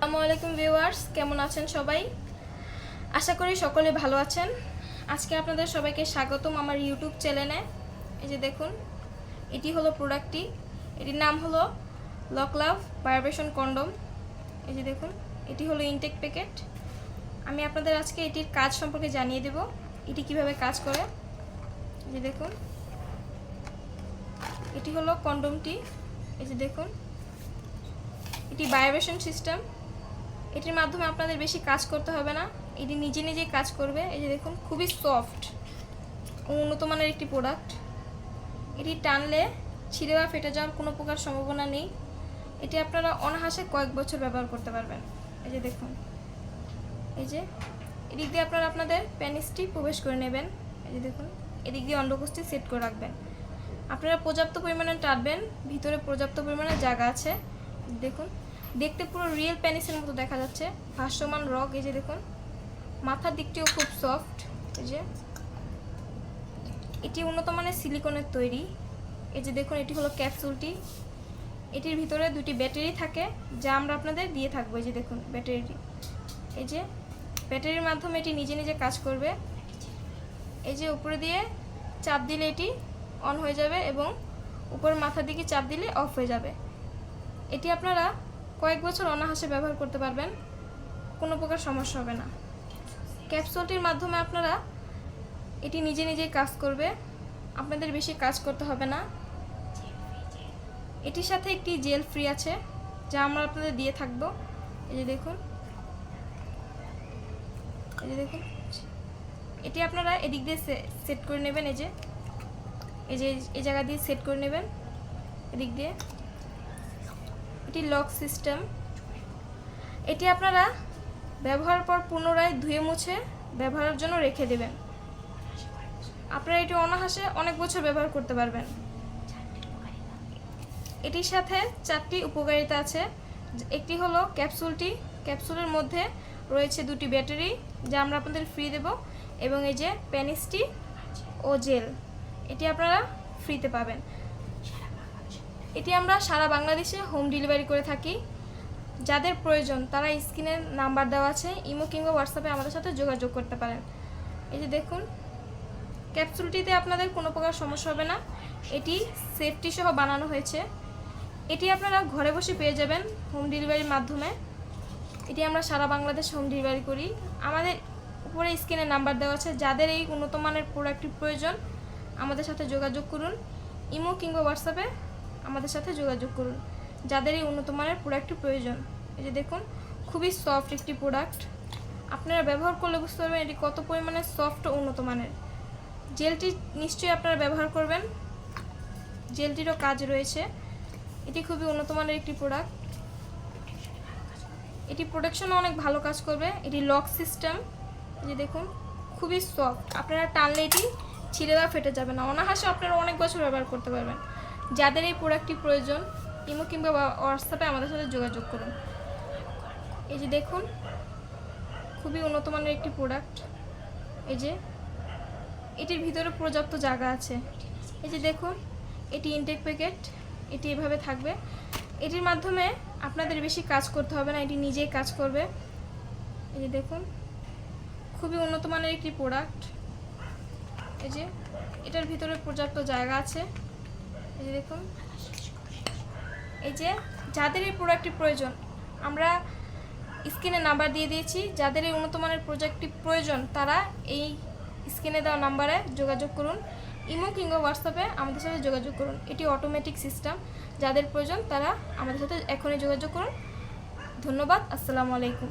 আসসালামু আলাইকুম ভিউয়ার্স, কেমন আছেন সবাই? আশা করি সকলে ভালো আছেন। আজকে আপনাদের সবাইকে স্বাগতম আমার ইউটিউব চ্যানেলে। এই যে দেখুন, এটি হলো প্রোডাক্টটি। এটির নাম হলো লক লাভ ভাইব্রেশন কন্ডম। এই যে দেখুন, এটি হলো ইনটেক প্যাকেট। আমি আপনাদের আজকে এটির কাজ সম্পর্কে জানিয়ে দেব, এটি কিভাবে কাজ করে। এই যে দেখুন, এটি হলো কন্ডমটি। এই যে দেখুন, এটি ভাইব্রেশন সিস্টেম। এটির মাধ্যমে আপনাদের বেশি কাজ করতে হবে না, এটি নিজে নিজেই কাজ করবে। এই যে দেখুন, খুবই সফট ও উন্নত মানের একটি প্রোডাক্ট। এটি টানলে ছিঁড়ে বা ফেটে যাওয়ার কোনো প্রকার সম্ভাবনা নেই। এটি আপনারা অনায়াসে কয়েক বছর ব্যবহার করতে পারবেন। এই যে দেখুন, এই যে এদিক দিয়ে আপনারা আপনাদের পেনিসটি প্রবেশ করে নেবেন। এই যে দেখুন, এদিক দিয়ে অন্ডকোষটি সেট করে রাখবেন। আপনারা পর্যাপ্ত পরিমাণে টানবেন, ভিতরে পর্যাপ্ত পরিমাণে জায়গা আছে। দেখুন, দেখতে পুরো রিয়েল পেনিসের মতো দেখা যাচ্ছে, ভাসমান রগ। এই যে দেখুন, মাথার দিকটিও খুব সফট। এই যে এটি উন্নত মানের সিলিকনের তৈরি। এই যে দেখুন, এটি হলো ক্যাপসুলটি। এটির ভিতরে দুটি ব্যাটারি থাকে, যা আমরা আপনাদের দিয়ে থাকবো। এই যে দেখুন ব্যাটারিটি, এই যে ব্যাটারির মাধ্যমে এটি নিজে নিজে কাজ করবে। এই যে উপরে দিয়ে চাপ দিলে এটি অন হয়ে যাবে এবং উপর মাথার দিকে চাপ দিলে অফ হয়ে যাবে। এটি আপনারা কয়েক বছর অনায়াসে ব্যবহার করতে পারবেন, কোনো প্রকার সমস্যা হবে না। ক্যাপসুলটির মাধ্যমে আপনারা এটি নিজে নিজেই কাজ করবে, আপনাদের বেশি কাজ করতে হবে না। এটির সাথে একটি জেল ফ্রি আছে, যা আমরা আপনাদের দিয়ে থাকবো। এই যে দেখুন, এই যে দেখুন, এটি আপনারা এদিক দিয়ে সেট করে নেবেন। এই যে এই জায়গা দিয়ে সেট করে নেবেন, এদিক দিয়ে। এটি লক সিস্টেম। এটি আপনারা ব্যবহারের পর পুনরায় ধুয়ে মুছে ব্যবহারের জন্য রেখে দেবেন। আপনারা এটি অনায়াসে অনেক বছর ব্যবহার করতে পারবেন। এটির সাথে 4টি উপকারিতা আছে। একটি হলো ক্যাপসুলটি, ক্যাপসুলের মধ্যে রয়েছে 2টি ব্যাটারি, যা আমরা আপনাদের ফ্রি দেব, এবং এই যে পেনিসটি ও জেল, এটি আপনারা ফ্রিতে পাবেন। এটি আমরা সারা বাংলাদেশে হোম ডেলিভারি করে থাকি। যাদের প্রয়োজন তারা স্ক্রিনের নাম্বার দেওয়া আছে, ইমো কিংবা হোয়াটসঅ্যাপে আমাদের সাথে যোগাযোগ করতে পারেন। এই যে দেখুন, ক্যাপসুলটিতে আপনাদের কোনো প্রকার সমস্যা হবে না, এটি সেফটি সহ বানানো হয়েছে। এটি আপনারা ঘরে বসে পেয়ে যাবেন হোম ডেলিভারির মাধ্যমে। এটি আমরা সারা বাংলাদেশে হোম ডেলিভারি করি। আমাদের উপরে স্ক্রিনে নাম্বার দেওয়া আছে, যাদের এই উন্নত মানের প্রোডাক্টটির প্রয়োজন আমাদের সাথে যোগাযোগ করুন, ইমো কিংবা হোয়াটসঅ্যাপে আমাদের সাথে যোগাযোগ করুন, যাদের এই উন্নত মানের প্রোডাক্টটি প্রয়োজন। এই যে দেখুন, খুবই সফট একটি প্রোডাক্ট, আপনারা ব্যবহার করলে বুঝতে পারবেন এটি কত পরিমাণে সফট ও উন্নত মানের। জেলটি নিশ্চয়ই আপনারা ব্যবহার করবেন, জেলটিরও কাজ রয়েছে। এটি খুবই উন্নত মানের একটি প্রোডাক্ট, এটি প্রোটেকশনও অনেক ভালো কাজ করবে। এটি লক সিস্টেম। এই যে দেখুন, খুবই সফট, আপনারা টানলে এটি ছিঁড়ে দেওয়া ফেটে যাবে না, অনায়াসে আপনারা অনেক বছর ব্যবহার করতে পারবেন। যাদের এই প্রোডাক্টটি প্রয়োজন ইমো কিংবা হোয়াটসঅ্যাপে আমাদের সাথে যোগাযোগ করুন। এই যে দেখুন, খুবই উন্নত মানের একটি প্রোডাক্ট। এই যে এটির ভিতরে পর্যাপ্ত জায়গা আছে। এই যে দেখুন, এটি ইনটেক প্যাকেট, এটি এভাবে থাকবে। এটির মাধ্যমে আপনাদের বেশি কাজ করতে হবে না, এটি নিজেই কাজ করবে। এই যে দেখুন, খুবই উন্নত মানের একটি প্রোডাক্ট। এই যে এটার ভিতরে পর্যাপ্ত জায়গা আছে। এই যে দেখুন, এই যে যাদের এই প্রোডাক্টটি প্রয়োজন আমরা স্ক্রিনে নাম্বার দিয়ে দিয়েছি, যাদের এই উন্নত মানের প্রোডাক্টটি প্রয়োজন তারা এই স্ক্রিনে দেওয়া নাম্বারে যোগাযোগ করুন, ইমো কিংবা হোয়াটসঅ্যাপে আমাদের সাথে যোগাযোগ করুন। এটি অটোমেটিক সিস্টেম, যাদের প্রয়োজন তারা আমাদের সাথে এখনই যোগাযোগ করুন। ধন্যবাদ, আসসালামু আলাইকুম।